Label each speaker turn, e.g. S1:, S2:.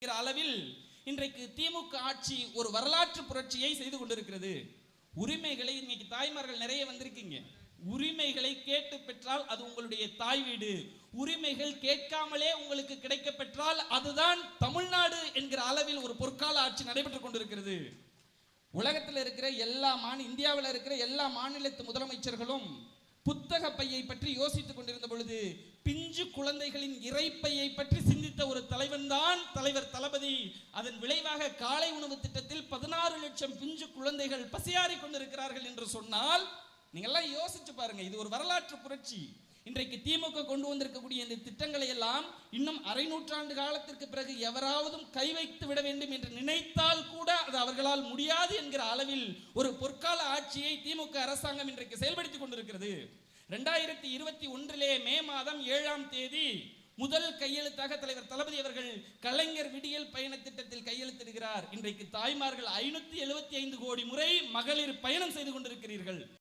S1: அளவில் இன்றைக்கு திமுக ஆட்சி ஒரு வரலாற்று புரட்சியை செய்து கொண்டிருக்கிறது. உரிமைகளை இன்னைக்கு தாய்மார்கள் நிறைய வந்திருக்கீங்க. உரிமைகளை கேட்டு பெற்றால் அது உங்களுடைய தாய் வீடு. உரிமைகள் கேட்காமலே உங்களுக்கு கிடைக்க பெற்றால் அதுதான் தமிழ்நாடு என்கிற அளவில் ஒரு பொற்கால ஆட்சி நடைபெற்றுக் கொண்டிருக்கிறது. உலகத்தில் இருக்கிற இந்தியாவில் இருக்கிற எல்லா மாநிலத்து முதலமைச்சர்களும் புத்தக பையை பற்றி யோசித்துக் கொண்டிருந்த பொழுது பிஞ்சு குழந்தைகளின் இறைப்பையை பற்றி சிந்தித்த ஒரு தலைவன் தான் தலைவர் தளபதி. அதன் விளைவாக காலை உணவு திட்டத்தில் 16 லட்சம் பிஞ்சு குழந்தைகள் பசியாறிக் கொண்டிருக்கிறார்கள் என்று சொன்னால் நீங்க எல்லாம் யோசிச்சு பாருங்க. இது ஒரு வரலாற்று புரட்சி. இன்றைக்கு திமுக கொண்டு வந்திருக்கக்கூடிய இந்த திட்டங்களை எல்லாம் இன்னும் அரை நூற்றாண்டு காலத்திற்கு பிறகு எவராவதும் கை வைத்து விட வேண்டும் என்று நினைத்தால் கூட அது அவர்களால் முடியாது என்கிற அளவில் ஒரு பொற்கால ஆட்சியை திமுக அரசாங்கம் இன்றைக்கு செயல்படுத்திக் கொண்டிருக்கிறது. 2021 மே மாதம் 7ஆம் தேதி முதல் கையெழுத்தாக தலைவர் தளபதி அவர்கள் கலைஞர் விடியல் பயண திட்டத்தில் கையெழுத்திடுகிறார். இன்றைக்கு தாய்மார்கள் 575 கோடி முறை மகளிர் பயணம் செய்து கொண்டிருக்கிறீர்கள்.